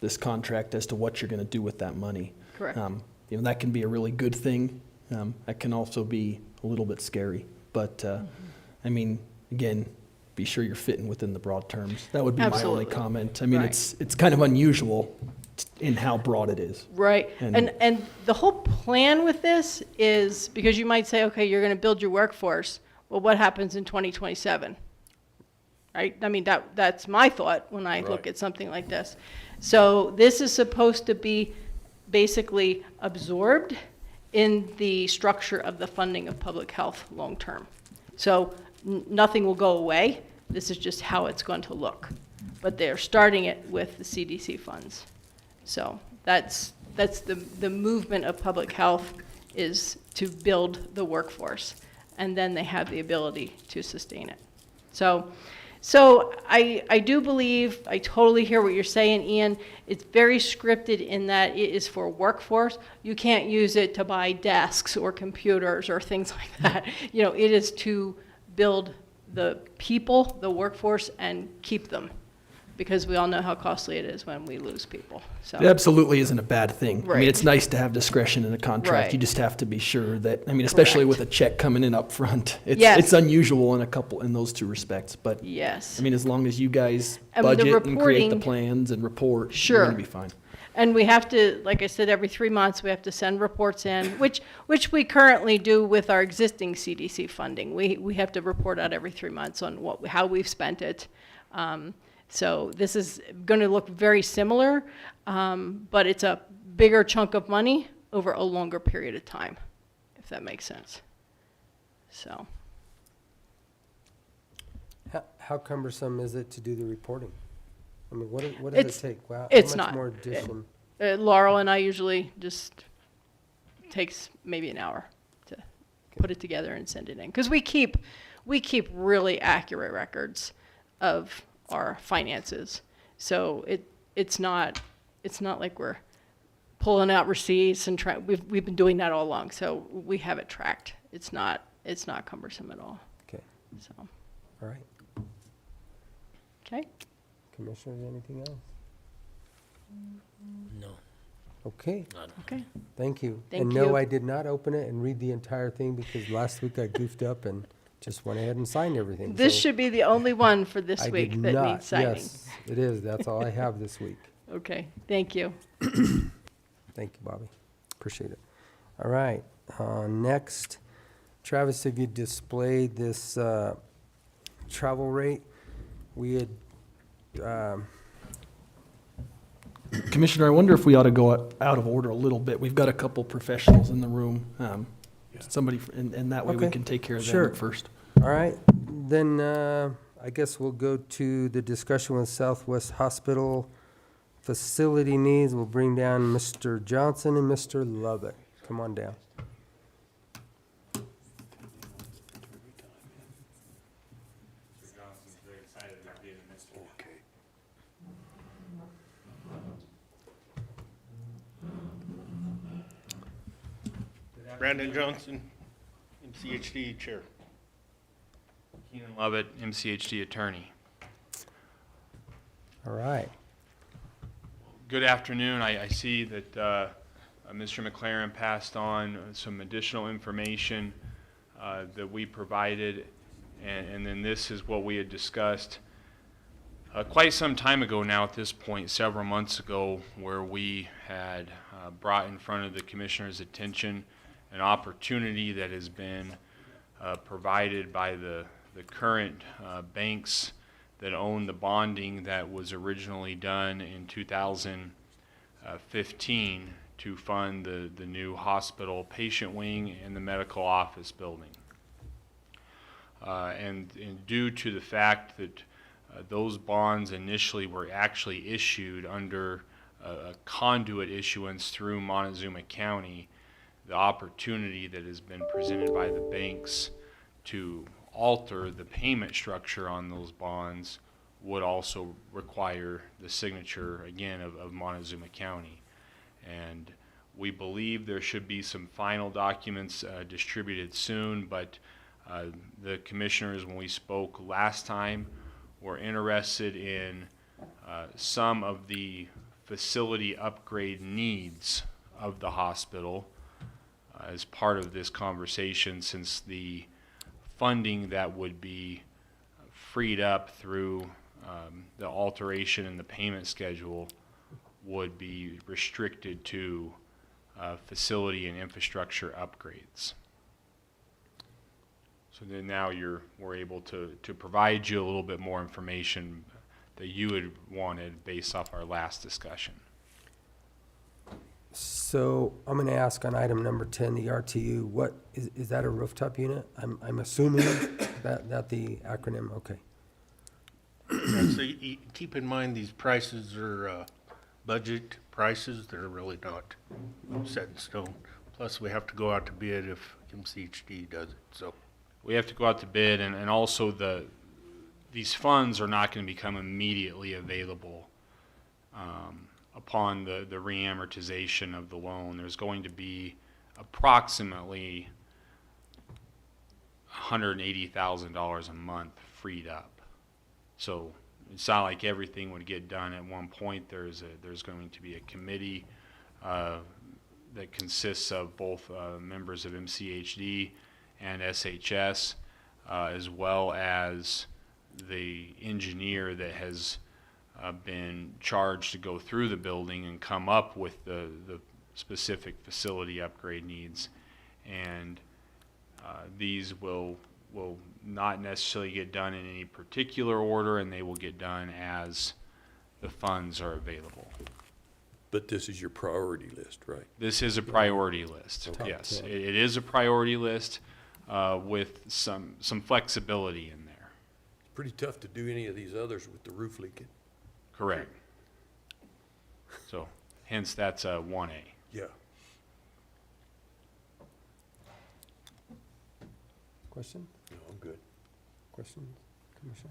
this contract as to what you're going to do with that money. Correct. You know, that can be a really good thing. That can also be a little bit scary. But, I mean, again, be sure you're fitting within the broad terms. That would be my only Absolutely. comment. I mean, Right. it's kind of unusual in how broad it is. Right, And- and the whole plan with this is, because you might say, okay, you're gonna build your workforce, well, what happens in 2027? Right, I mean, that's my thought when I look Right. at something like this. So this is supposed to be basically absorbed in the structure of the funding of public health long-term. So nothing will go away, this is just how it's going to look. But they're starting it with the CDC funds. So that's the movement of public health, is to build the workforce, and then they have the ability to sustain it. So I do believe, I totally hear what you're saying, Ian. It's very scripted in that it is for workforce. You can't use it to buy desks or computers or things like that. You know, it is to build the people, the workforce, and keep them, because we all know how costly it is when we lose people, so. It absolutely isn't a bad thing. I Right. mean, it's nice to have discretion in a contract. Right. You just have to be sure that, I mean, especially Correct. with a check coming in up front. Yes. It's unusual in those two respects, but, Yes. I mean, as long as you guys And the budget and create the reporting- plans and report, you're Sure. gonna be fine. And we have to, like I said, every 3 months, we have to send reports in, which we currently do with our existing CDC funding. We have to report out every 3 months on how we've spent it. So this is going to look very similar, but it's a bigger chunk of money over a longer period of time, if that makes sense. So, how cumbersome is it to do the reporting? I mean, what does It's- it take? Wow, it's how much not. more addition? Laurel and I usually just takes maybe an hour to put it together and send it in. Because we keep really accurate records of our finances. So it's not like we're pulling out receipts and we've been doing that all along. So we have it tracked. It's not cumbersome at all. Okay, So, all right. okay. Commissioners, anything else? No, Okay, not. Okay. thank you. Thank And no, you. I did not open it and read the entire thing because last week I goofed up and just went ahead and signed everything. This So should be the only one for this I week did that not. needs signing. Yes, it is. That's all I have this week. Okay. Thank you. Thank you, Bobby. Appreciate it. All right, next, Travis, have you displayed this travel rate? We had, Commissioner, I wonder if we ought to go out of order a little bit. We've got a couple professionals in the room. Somebody, and that way we Okay. can take care of Sure. them first. all right, then I guess we'll go to the discussion with Southwest Hospital facility needs. We'll bring down Mr. Johnson and Mr. Lovett. Come on down. Okay. Brandon Johnson, MCHD Chair. Keenan Lovett, MCHD Attorney. All right. Good afternoon. I see that Mr. McLaren passed on some additional information that we provided, and then this is what we had discussed quite some time ago now at this point, several months ago, where we had brought in front of the Commissioner's attention an opportunity that has been provided by the current banks that own the bonding that was originally done in 2015 to fund the new hospital patient wing and the medical office building. And due to the fact that those bonds initially were actually issued under a conduit issuance through Montezuma County, the opportunity that has been presented by the banks to alter the payment structure on those bonds would also require the signature, again, of Montezuma County. And we believe there should be some final documents distributed soon, but the commissioners, when we spoke last time, were interested in some of the facility upgrade needs of the hospital as part of this conversation, since the funding that would be freed up through the alteration in the payment schedule would be restricted to facility and infrastructure upgrades. So then now we're able to provide you a little bit more information that you had wanted based off our last discussion. So I'm going to ask on item number 10, the RTU, what, is that a rooftop unit? I'm assuming that the acronym, okay. So you keep in mind, these prices are budget prices. They're really not set in stone. Plus, we have to go out to bid if MCHD does it, so. We have to go out to bid, and also these funds are not going to become immediately available upon the reamortization of the loan. There's going to be approximately $180,000 a month freed up. So it's not like everything would get done at one point. There's going to be a committee that consists of both members of MCHD and SHS, as well as the engineer that has been charged to go through the building and come up with the specific facility upgrade needs. And these will not necessarily get done in any particular order, and they will get done as the funds are available. But this is your priority list, right? This is a priority list, Top yes. 10. It is a priority list with some flexibility in there. Pretty tough to do any of these others with the roof leaking. Correct. So hence that's a 1A. Yeah. Question? No, I'm good. Questions, Commissioner?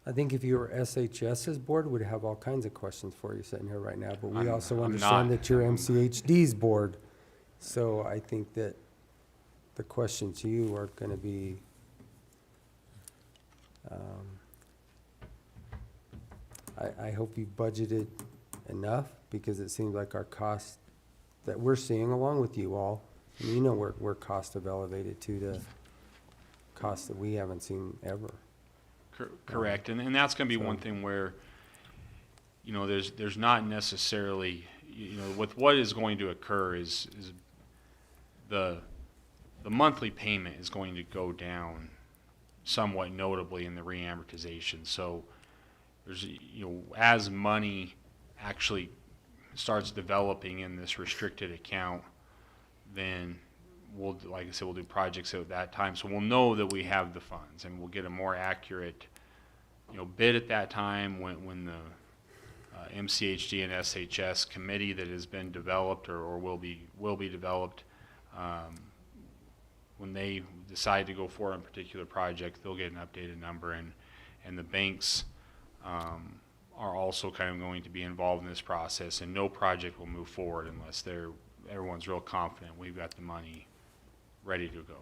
I think if you were SHS's board, we'd have all kinds of questions for you sitting here right now, but we also I'm understand not. that you're MCHD's board. So I think that the questions to you are gonna be, I hope you budgeted enough, because it seems like our costs that we're seeing along with you all, and you know, we're costs have elevated to costs that we haven't seen ever. Correct, and that's going to be So- one thing where, you know, there's not necessarily, you know, with what is going to occur is the monthly payment is going to go down somewhat notably in the reamortization. So there's, you know, as money actually starts developing in this restricted account, then we'll, like I said, we'll do projects at that time. So we'll know that we have the funds, and we'll get a more accurate, you know, bid at that time when the MCHD and SHS committee that has been developed or will be developed, when they decide to go forward on a particular project, they'll get an updated number, and the banks are also kind of going to be involved in this process, and no project will move forward unless everyone's real confident we've got the money ready to go.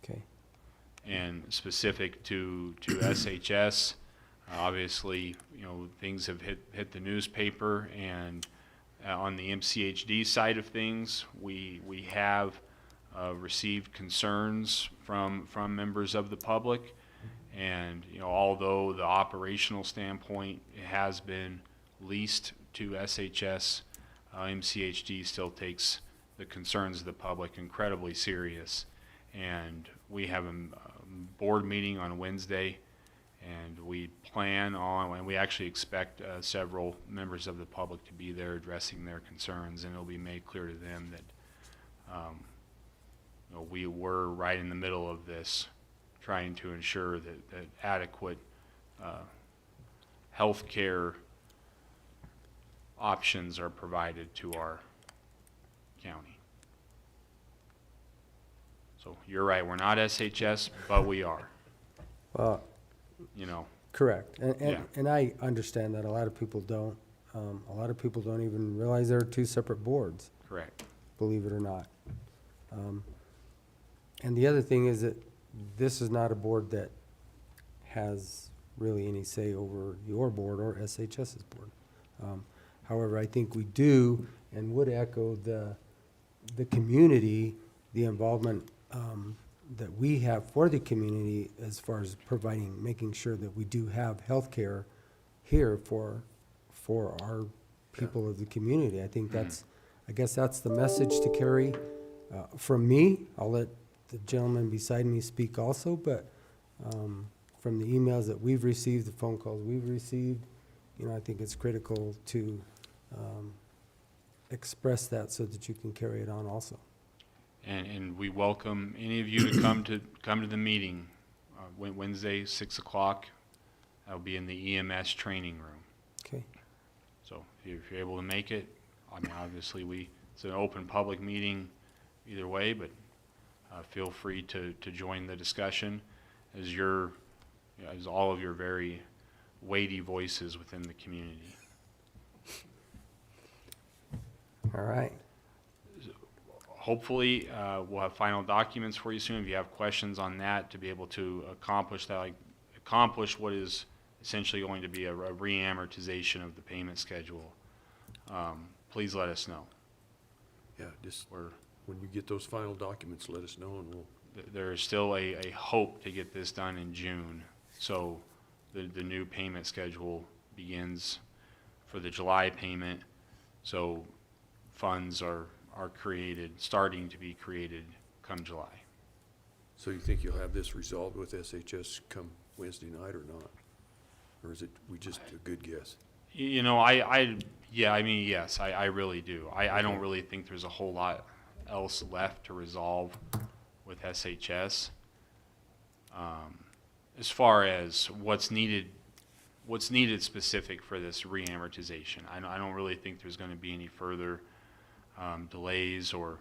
Okay. And specific to SHS, obviously, you know, things have hit the newspaper, and on the MCHD side of things, we have received concerns from members of the public, and, you know, although the operational standpoint has been leased to SHS, MCHD still takes the concerns of the public incredibly serious, and we have a board meeting on Wednesday, and we plan on, and we actually expect several members of the public to be there addressing their concerns, and it'll be made clear to them that you know, we were right in the middle of this, trying to ensure that adequate health care options are provided to our county. So you're right, we're not SHS, but we are. Well, you know. correct. Yeah. And I understand that. A lot of people don't. A lot of people don't even realize there are two separate boards, Correct. believe it or not. And the other thing is that this is not a board that has really any say over your board or SHS's board. However, I think we do and would echo the community, the involvement that we have for the community as far as providing, making sure that we do have healthcare here for our people of the community. I think I guess that's the message to carry from me. I'll let the gentleman beside me speak also, but from the emails that we've received, the phone calls we've received, I think it's critical to express that so that you can carry it on also. And we welcome any of you to come to the meeting Wednesday, 6 o'clock. That'll be in the EMS training room. Okay. So if you're able to make it, I mean, obviously it's an open public meeting either way, but feel free to join the discussion as all of your very weighty voices within the community. All right. Hopefully, we'll have final documents for you soon. If you have questions on that, to be able to accomplish what is essentially going to be a re-amortization of the payment schedule, please let us know. Yeah, just when you get those final documents, let us know and we'll. There is still a hope to get this done in June. So the new payment schedule begins for the July payment. So funds are starting to be created come July. So you think you'll have this resolved with SHS come Wednesday night or not? Or is it, just a good guess? Yes, I really do. I don't really think there's a whole lot else left to resolve with SHS. As far as what's needed specific for this re-amortization, I don't really think there's going to be any further delays or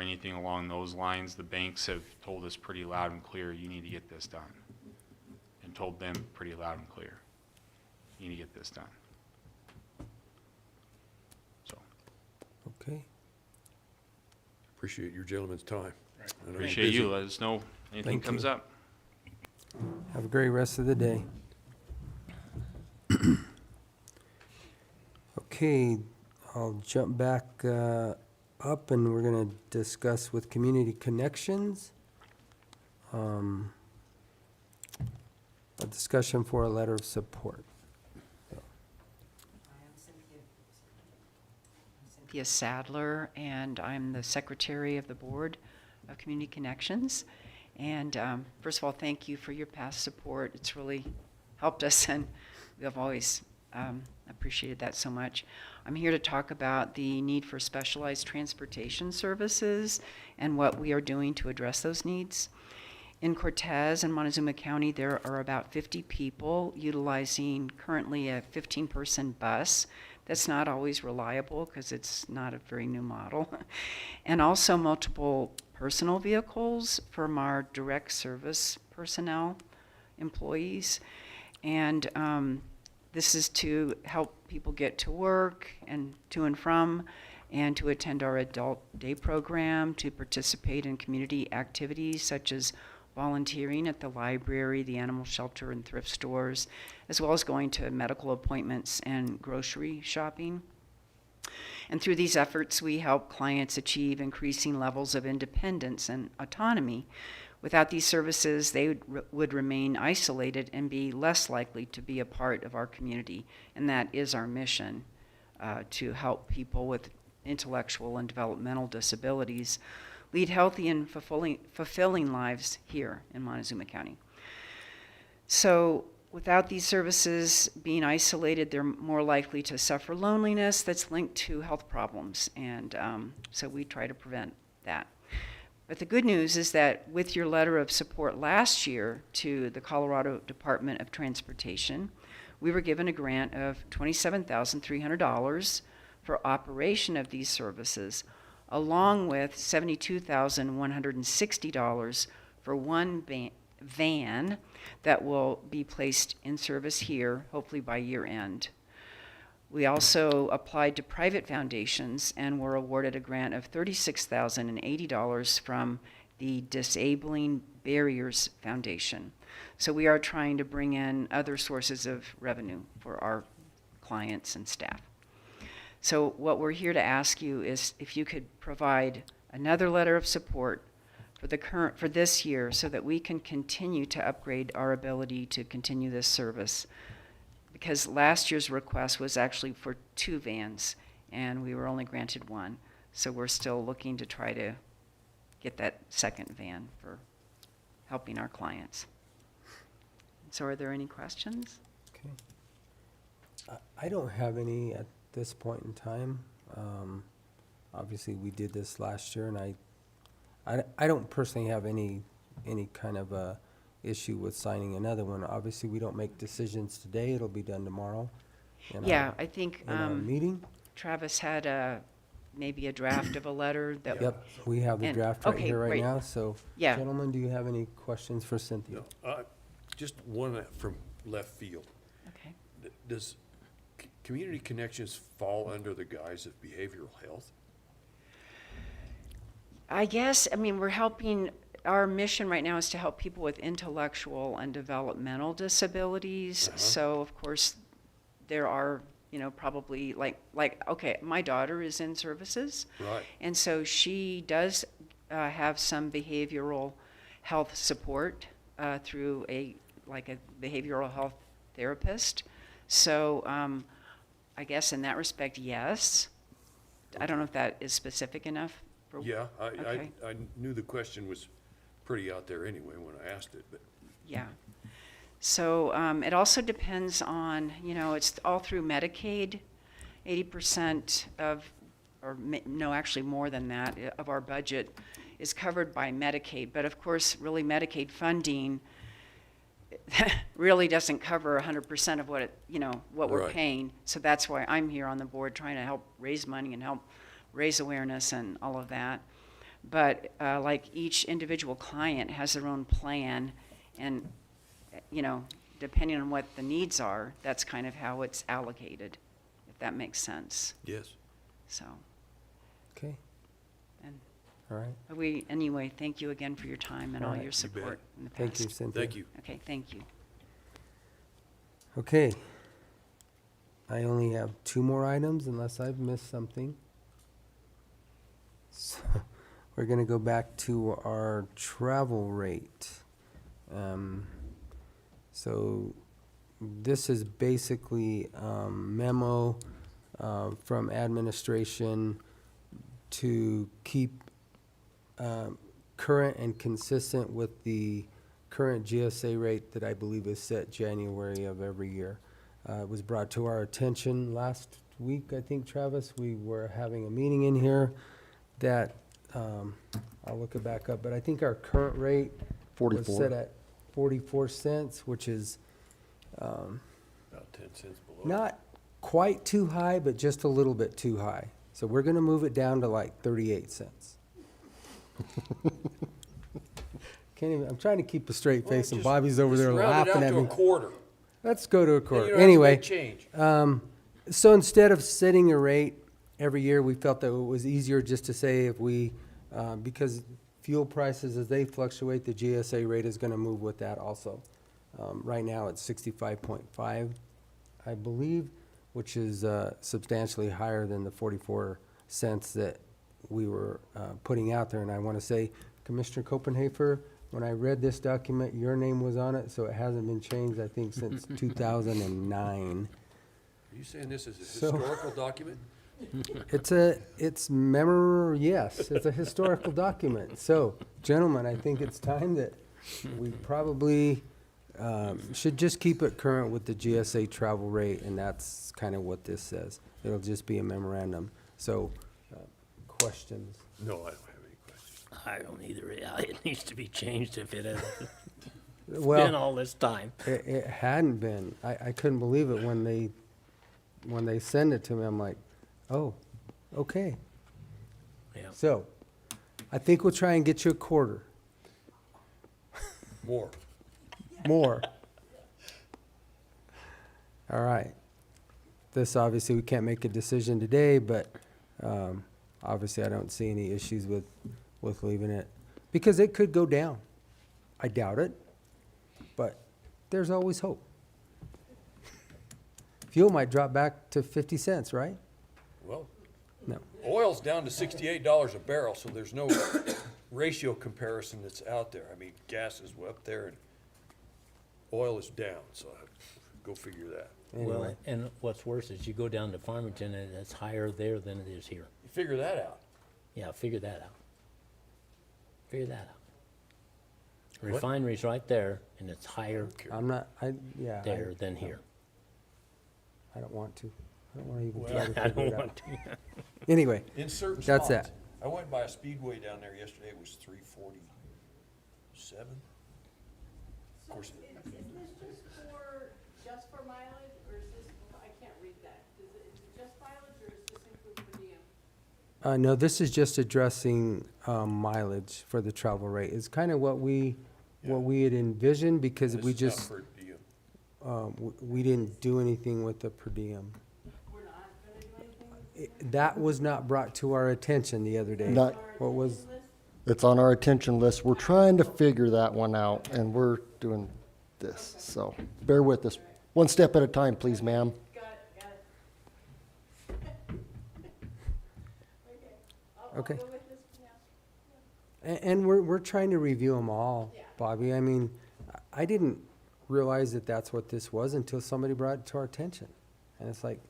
anything along those lines. The banks have told us pretty loud and clear, you need to get this done. And told them pretty loud and clear, you need to get this done. So. Okay. Appreciate your gentleman's time. I know you're Appreciate busy. you. Let us know anything Thank comes you. up. Have a great rest of the day. Okay, I'll jump back up and we're going to discuss with Community Connections. A discussion for a letter of support. Cynthia Sadler, and I'm the secretary of the Board of Community Connections. And first of all, thank you for your past support. It's really helped us, and we have always appreciated that so much. I'm here to talk about the need for specialized transportation services and what we are doing to address those needs. In Cortez and Montezuma County, there are about 50 people utilizing currently a 15-person bus. That's not always reliable because it's not a very new model. And also multiple personal vehicles from our direct service personnel, employees. And this is to help people get to work and to and from, and to attend our adult day program, to participate in community activities such as volunteering at the library, the animal shelter, and thrift stores, as well as going to medical appointments and grocery shopping. And through these efforts, we help clients achieve increasing levels of independence and autonomy. Without these services, they would remain isolated and be less likely to be a part of our community. And that is our mission, to help people with intellectual and developmental disabilities lead healthy and fulfilling lives here in Montezuma County. So without these services, being isolated, they're more likely to suffer loneliness that's linked to health problems. And so we try to prevent that. But the good news is that with your letter of support last year to the Colorado Department of Transportation, we were given a grant of $27,300 for operation of these services, along with $72,160 for one van that will be placed in service here, hopefully by year end. We also applied to private foundations and were awarded a grant of $36,080 from the Disabling Barriers Foundation. So we are trying to bring in other sources of revenue for our clients and staff. So what we're here to ask you is if you could provide another letter of support for this year so that we can continue to upgrade our ability to continue this service. Because last year's request was actually for 2 vans, and we were only granted 1. So we're still looking to try to get that second van for helping our clients. So are there any questions? Okay. I don't have any at this point in time. Obviously, we did this last year, and I don't personally have any kind of a issue with signing another one. Obviously, we don't make decisions today. It'll be done tomorrow. Yeah, I think In our meeting. Travis had maybe a draft of a letter that. Yep, we have the And- draft right okay, here right great. now. So, Yeah. gentlemen, do you have any questions for Cynthia? No, just one from left field. Okay. Does Community Connections fall under the guise of behavioral health? I guess, I mean, we're helping, our mission right now is to help people with intellectual and developmental disabilities. So, of course, there are, probably okay, my daughter is in services. Right. And so she does have some behavioral health support through a behavioral health therapist. So I guess in that respect, yes. I don't know if that is specific enough. Yeah, Okay. I knew the question was pretty out there anyway when I asked it, but. Yeah. So it also depends on, it's all through Medicaid. 80% actually more than that, of our budget is covered by Medicaid. But of course, really Medicaid funding really doesn't cover 100% of what what we're Right. paying. So that's why I'm here on the board trying to help raise money and help raise awareness and all of that. But each individual client has their own plan, and depending on what the needs are, that's kind of how it's allocated, if that makes sense. Yes. So, Okay, and all right. anyway, thank you again for your time and All all right. your You bet. support in the past. Thank you, Cynthia. Thank you. Okay, thank you. Okay. I only have 2 more items unless I've missed something. So we're going to go back to our travel rate. So this is basically memo from administration to keep current and consistent with the current GSA rate that I believe is set January of every year. It was brought to our attention last week, I think, Travis. We were having a meeting in here that, I'll look it back up, but I think our current rate was set at 44 cents, which is About 10 cents below. not quite too high, but just a little bit too high. So we're gonna move it down to like 38 cents. Can't even, I'm trying to keep a straight Well, face, and just- Bobby's over just there round it laughing out at to me. a quarter. Let's go to a Then quarter. you don't have to Anyway, make change. so instead of setting a rate every year, we felt that it was easier just to say if we, because fuel prices, as they fluctuate, the GSA rate is gonna move with that also. Right now, it's 65.5, I believe, which is substantially higher than the 44 cents that we were putting out there. And I want to say, Commissioner Copenhafer, when I read this document, your name was on it, so it hasn't been changed, I think, since 2009. Are you saying this is a So- historical document? It's yes, it's a historical document. So, gentlemen, I think it's time that we probably should just keep it current with the GSA travel rate, and that's kind of what this says. It'll just be a memorandum. So, questions? No, I don't have any questions. I don't either. It needs to be changed if it has been Well, all this time. it hadn't been. I couldn't believe it when they send it to me. I'm like, oh, okay. Yeah. So, I think we'll try and get you a quarter. More. more. All right. This, obviously, we can't make a decision today, but obviously, I don't see any issues with leaving it, because it could go down. I doubt it, but there's always hope. Fuel might drop back to 50 cents, right? Well, No. oil's down to $68 a barrel, so there's no ratio comparison that's out there. I mean, gas is up there and oil is down, so go figure that. Well, Anyway, and what's worse is you go down to Farmington and it's higher there than it is here. You figure that out. Yeah, figure that out. Figure that out. What? Refinery's right there and it's higher I'm not, yeah. there than here. I don't want to. I don't want to even Well, try to I figure don't it want out. to. Anyway, In certain That's spots. that. I went by a speedway down there yesterday, it was 347. Of course, Is this just for mileage, or is this, I can't read that. Is it just mileage, or is this include per diem? no, this is just addressing mileage for the travel rate. It's kind of what we had envisioned, because this we is not just, per diem. we didn't do anything with the per diem. We're not gonna do anything with That was not brought to our attention the other day. Not- What was, It's on our attention list. We're trying to figure that one out, and we're doing this, so bear with us. One step at a time, please, ma'am. Got it. okay. Go with this, yeah. And we're trying to review them all, Bobby. I mean, I didn't realize that that's what this was until somebody brought it to our attention. And it's like,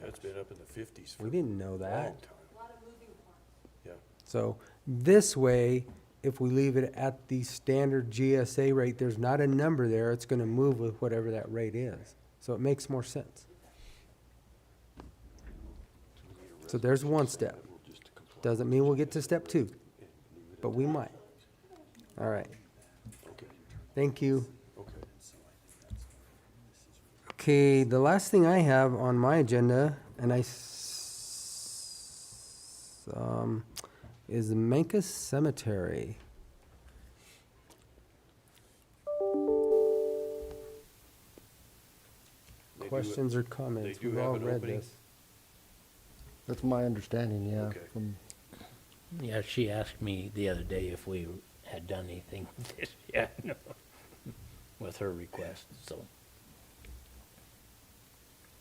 Yeah, it's been up in the 50s for we a didn't know long that. time. A lot of moving parts. Yeah. So this way, if we leave it at the standard GSA rate, there's not a number there. It's going to move with whatever that rate is. So it makes more sense. So there's one step. Doesn't mean we'll get to step 2, but we might. All right. Thank you. Okay, the last thing I have on my agenda, and is the Mancos Cemetery. They do Questions or comments? they do We've have all an read opening? this. That's my understanding, yeah. Okay. Yeah, she asked me the other day if we had done anything with this yet, no, with her request, so.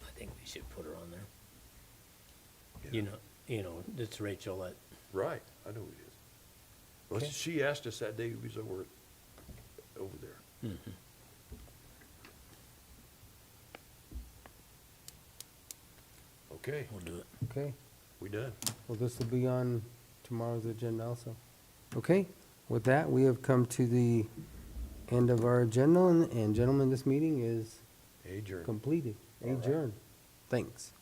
I think we should put her on there. Yeah. You know, it's Rachel that, Right, I know it is. Well, Okay. she asked us that day we was over there. Okay, we'll do it. Okay, we done. well, this will be on tomorrow's agenda also. Okay, with that, we have come to the end of our agenda, and gentlemen, this meeting is Adjourn. completed. Adjourned. Thanks.